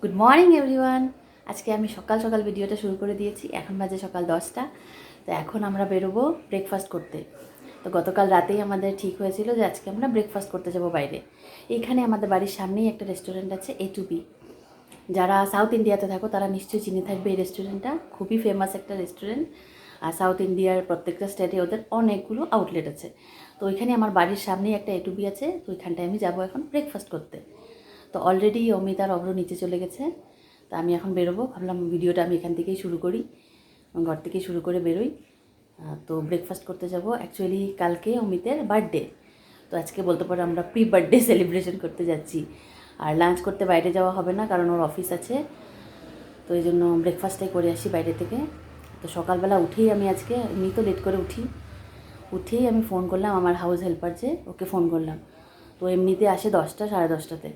Good morning everyone. আজকে আমি সকাল সকাল ভিডিওটা শুরু করে দিয়েছি। এখন বাজে সকাল 10টা। তো এখন আমরা বেরোবো ব্রেকফাস্ট করতে। তো গতকাল রাতেই আমাদের ঠিক হয়েছিল যে আজকে আমরা ব্রেকফাস্ট করতে যাব বাইরে। এইখানে আমাদের বাড়ির সামনেই একটা রেস্টুরেন্ট আছে, A2B। যারা সাউথ ইন্ডিয়াতে থাকো তারা নিশ্চয়ই চিনে থাকবে এই রেস্টুরেন্টটা। খুবই ফেমাস একটা রেস্টুরেন্ট। আর সাউথ ইন্ডিয়ার প্রত্যেকটা স্টেটে ওদের অনেকগুলো আউটলেট আছে। তো ওইখানে আমার বাড়ির সামনেই একটা A2B আছে। তো ওইখানটায় আমি যাবো এখন ব্রেকফাস্ট করতে। তো অলরেডি অমিত আর অব্র নিচে চলে গেছে। তো আমি এখন বেরোবো, ভাবলাম ভিডিওটা আমি এখান থেকেই শুরু করি, ঘর থেকেই শুরু করে বেরোই। তো ব্রেকফাস্ট করতে যাব। অ্যাকচুয়ালি কালকে অমিতের বার্থডে। তো আজকে বলতে পারো আমরা প্রি বার্থডে সেলিব্রেশন করতে যাচ্ছি। আর লাঞ্চ করতে বাইরে যাওয়া হবে না, কারণ ওর অফিস আছে। তো এই জন্য ব্রেকফাস্টটাই করে আসি বাইরে থেকে। তো সকালবেলা উঠেই আমি আজকে এমনি তো লেট করে উঠেই আমি ফোন করলাম আমার হাউস হেল্পার, যে ওকে ফোন করলাম। তো এমনিতে আসে 10টা সাড়ে 10টাতে।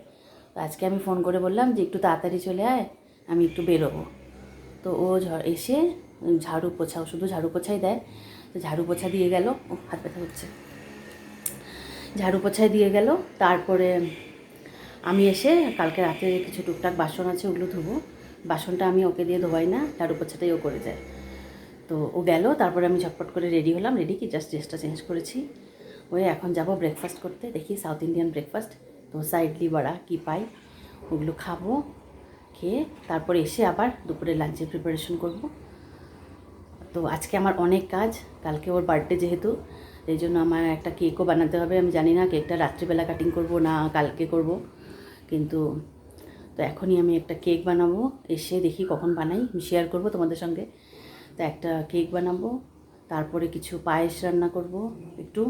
তো আজকে আমি ফোন করে বললাম যে একটু তাড়াতাড়ি চলে আয়, আমি একটু বেরোবো। তো ও এসে ঝাড়ু পোছাও, শুধু ঝাড়ু পোছাই দেয়। তো ঝাড়ু পোছা দিয়ে গেল, ও হাত ব্যথা হচ্ছে, ঝাড়ু পোছাই দিয়ে গেল। তারপরে আমি এসে কালকে রাতে কিছু টুকটাক বাসন আছে ওগুলো ধোবো। বাসনটা আমি ওকে দিয়ে ধোয়াই না, ঝাড়ু পোছাটাই ও করে যায়। তো ও গেল, তারপরে আমি ঝটপট করে রেডি হলাম। রেডি কি, জাস্ট ড্রেসটা চেঞ্জ করেছি। ওই এখন যাব ব্রেকফাস্ট করতে, দেখি south Indian breakfast, dosa idli বড়া কী পাই ওগুলো খাবো। খেয়ে তারপরে এসে আবার দুপুরে লাঞ্চের প্রিপারেশন করব। তো আজকে আমার অনেক কাজ, কালকে ওর বার্থডে যেহেতু, এই জন্য আমার একটা কেকও বানাতে হবে। আমি জানি না কেকটা রাত্রিবেলা কাটিং করব না কালকে করব, কিন্তু তো এখনই আমি একটা কেক বানাবো। এসে দেখি কখন বানাই, আমি শেয়ার করবো তোমাদের সঙ্গে। তো একটা কেক বানাবো, তারপরে কিছু পায়েস রান্না করব একটু,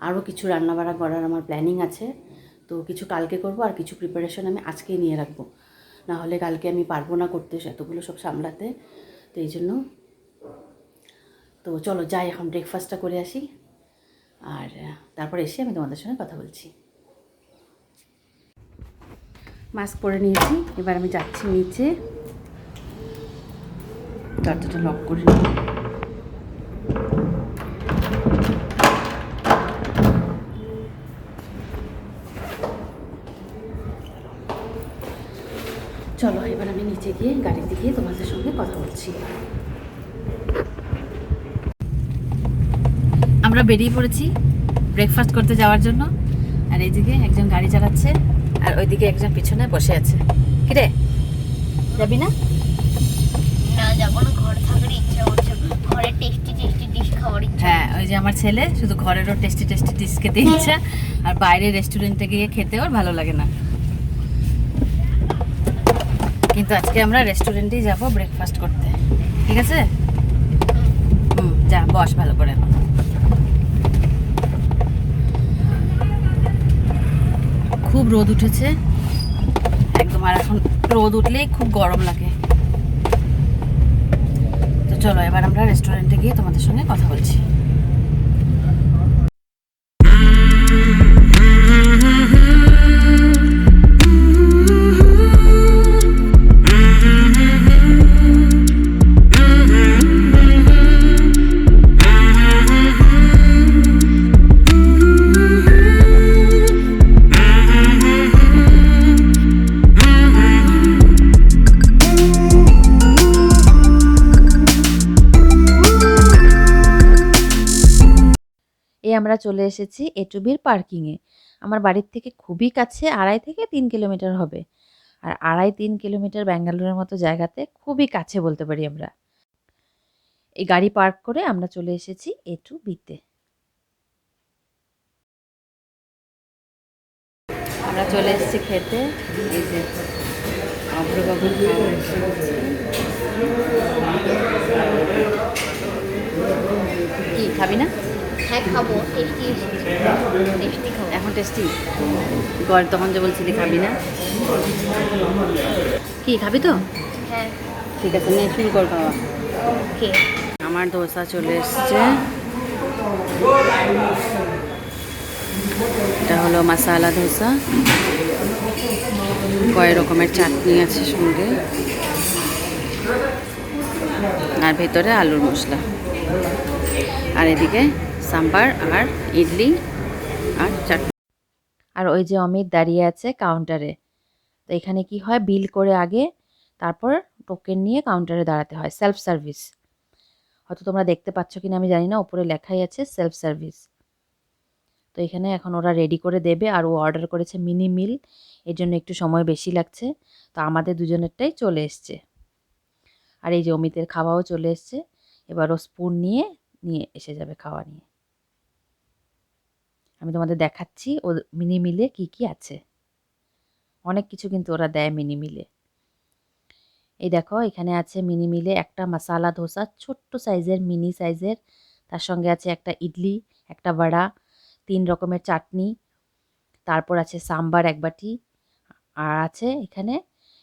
আরও কিছু রান্নাবাড়া করার আমার প্ল্যানিং আছে। তো কিছু কালকে করব আর কিছু প্রিপারেশন আমি আজকেই নিয়ে রাখবো, না হলে কালকে আমি পারবো না করতে এতগুলো সব সামলাতে। তো এই জন্য তো চলো যাই, এখন ব্রেকফাস্টটা করে আসি, আর তারপরে এসে আমি তোমাদের সঙ্গে কথা বলছি। মাস্ক পরে নিয়েছি, এবার আমি যাচ্ছি নিচে, দরজাটা লক করে নিই। চলো এবার আমি নিচে গিয়ে গাড়িতে গিয়ে তোমাদের সঙ্গে কথা বলছি। আমরা বেরিয়ে পড়েছি ব্রেকফাস্ট করতে যাওয়ার জন্য। আর এইদিকে একজন গাড়ি চালাচ্ছে, আর ওইদিকে একজন পিছনে বসে আছে। কিরে, যাবি না? না যাবো না, ঘরে থাকার ইচ্ছা করছে, ঘরে টেস্টি টেস্টি ডিশ খাওয়ার ইচ্ছা। হ্যাঁ, ওই যে আমার ছেলে শুধু ঘরেরও টেস্টি টেস্টি ডিশ খেতে ইচ্ছা, আর বাইরে রেস্টুরেন্টে গিয়ে খেতে ওর ভালো লাগে না। কিন্তু আজকে আমরা রেস্টুরেন্টেই যাব ব্রেকফাস্ট করতে, ঠিক আছে? যা বস ভালো করে। খুব রোদ উঠেছে একদম, আর এখন রোদ উঠলেই খুব গরম লাগে। তো চলো এবার আমরা রেস্টুরেন্টে গিয়ে তোমাদের সঙ্গে কথা বলছি। আমরা চলে এসেছি A2Bর পার্কিংয়ে। আমার বাড়ির থেকে খুবই কাছে, 2.5 থেকে 3 কিলোমিটার হবে। আর 2.5-3 কিলোমিটার ব্যাঙ্গালোরের মতো জায়গাতে খুবই কাছে বলতে পারি আমরা। এই গাড়ি পার্ক করে আমরা চলে এসেছি A2Bতে। আমরা চলে এসেছি খেতে। এই যে অগ্রবাবুর কি খাবি না? হ্যাঁ খাবো, টেস্টি টেস্টি খাবো। এখন টেস্টি গড়, তখন যে বলছিলি খাবি না, কি খাবি তো? হ্যাঁ ঠিক আছে, নিয়ে শুরু কর খাওয়া। ওকে। আমার ধোসা চলে এসছে, এটা হলো মশালা ধোসা, কয়েক রকমের চাটনি আছে সঙ্গে, আর ভেতরে আলুর মশলা, আর এদিকে সাম্বার আর ইডলি আর চাটনি। আর ওই যে অমিত দাঁড়িয়ে আছে কাউন্টারে, তো এখানে কি হয়, বিল করে আগে, তারপর টোকেন নিয়ে কাউন্টারে দাঁড়াতে হয়। সেলফ সার্ভিস, হয়তো তোমরা দেখতে পাচ্ছ কিনা আমি জানি না, উপরে লেখাই আছে সেলফ সার্ভিস। তো এখানে এখন ওরা রেডি করে দেবে, আর ও অর্ডার করেছে মিনি মিল, এর জন্য একটু সময় বেশি লাগছে। তো আমাদের দুজনেরটাই চলে এসছে। আর এই যে অমিতের খাওয়াও চলে এসছে, এবার ও স্পুন নিয়ে নিয়ে এসে যাবে খাওয়া নিয়ে। আমি তোমাদের দেখাচ্ছি ও মিনি মিলে কি কি আছে। অনেক কিছু কিন্তু ওরা দেয় মিনি মিলে। এই দেখো এখানে আছে মিনি মিলে একটা মশালা ধোসা, ছোট্ট সাইজের, মিনি সাইজের। তার সঙ্গে আছে একটা ইডলি, একটা বড়া, 3 রকমের চাটনি, তারপর আছে সাম্বার এক বাটি, আর আছে এখানে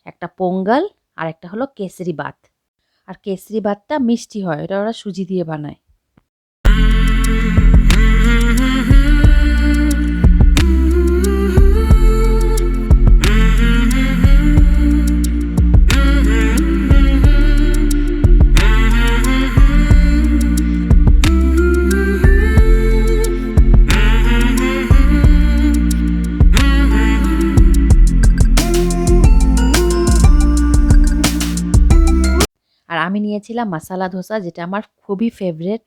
একটা পোঙ্গল, আর একটা হলো কেসরি বাত। আর কেসরি বাতটা মিষ্টি হয়, এটা ওরা সুজি দিয়ে বানায়। আর আমি নিয়েছিলাম মশালা ধোসা, যেটা আমার খুবই ফেভারেট।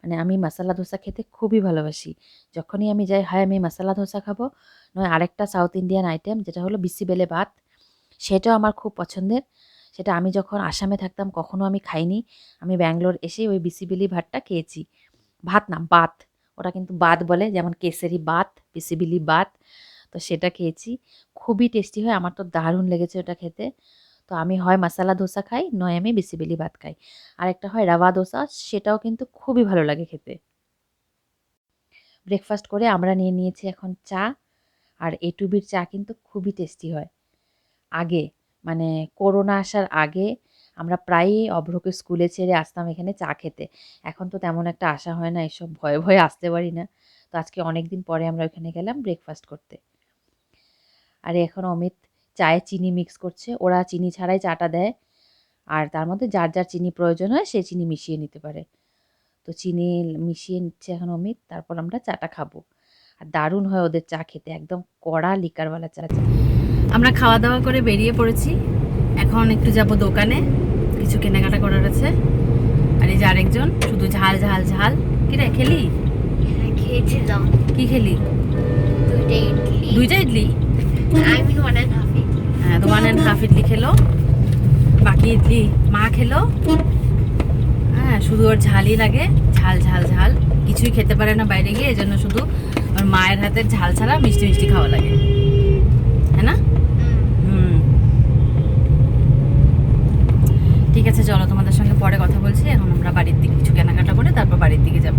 মানে আমি মশালা ধোসা খেতে খুবই ভালোবাসি। যখনই আমি যাই, হয় আমি মশালা ধোসা খাবো, নয় আরেকটা সাউথ ইন্ডিয়ান আইটেম যেটা হলো বিসিবেলে ভাত, সেটাও আমার খুব পছন্দের। সেটা আমি যখন আসামে থাকতাম কখনো আমি খাইনি। আমি ব্যাঙ্গালোর এসে ওই বিসিবিলি ভাতটা খেয়েছি। ভাত না, বাত। ওটা কিন্তু বাত বলে, যেমন কেসরি বাত, বিসিবিলি বাত। তো সেটা খেয়েছি, খুবই টেস্টি হয়, আমার তো দারুণ লেগেছে ওটা খেতে। তো আমি হয় মশালা ধোসা খাই, নয় আমি বিসিবেলি ভাত খাই। আর একটা হয় রাভা ধোসা, সেটাও কিন্তু খুবই ভালো লাগে খেতে। ব্রেকফাস্ট করে আমরা নিয়ে নিয়েছি এখন চা। আর A2Bর চা কিন্তু খুবই টেস্টি হয়। আগে, মানে করোনা আসার আগে আমরা প্রায়ই অভ্রকে স্কুলে ছেড়ে আসতাম এখানে চা খেতে। এখন তো তেমন একটা আসা হয় না, এসব ভয়ে ভয়ে আসতে পারি না। তো আজকে অনেক দিন পরে আমরা ওখানে গেলাম ব্রেকফাস্ট করতে। আর এখন অমিত চায়ে চিনি মিক্স করছে, ওরা চিনি ছাড়াই চাটা দেয়। আর তার মধ্যে যার যার চিনি প্রয়োজন হয় সে চিনি মিশিয়ে নিতে পারে। তো চিনি মিশিয়ে নিচ্ছে এখন অমিত, তারপর আমরা চাটা খাবো। আর দারুণ হয় ওদের চা খেতে, একদম কড়া লিকারওয়ালা চা। আমরা খাওয়া দাওয়া করে বেরিয়ে পড়েছি, এখন একটু যাব দোকানে, কিছু কেনাকাটা করার আছে। আর এই যে আরেকজন শুধু ঝাল ঝাল ঝাল। কি রে, খেলি? হ্যাঁ, খেয়েছিলাম। কি খেলি? 2টা ইডলি। 2টা ইডলি? I mean 1.5 idli. হ্যাঁ, তো 1.5 ইডলি খেলো, বাকি ইডলি মা খেলো। হ্যাঁ, শুধু ওর ঝালই লাগে, ঝাল ঝাল ঝাল, কিছুই খেতে পারে না বাইরে গিয়ে, এজন্য শুধু ওর মায়ের হাতের ঝাল ছাড়া মিষ্টি মিষ্টি খাওয়া লাগে, হ্যাঁ না? ঠিক আছে, চলো তোমাদের সঙ্গে পরে কথা বলছি। এখন আমরা বাড়ির দিকে কিছু কেনাকাটা করে তারপর বাড়ির দিকে যাব।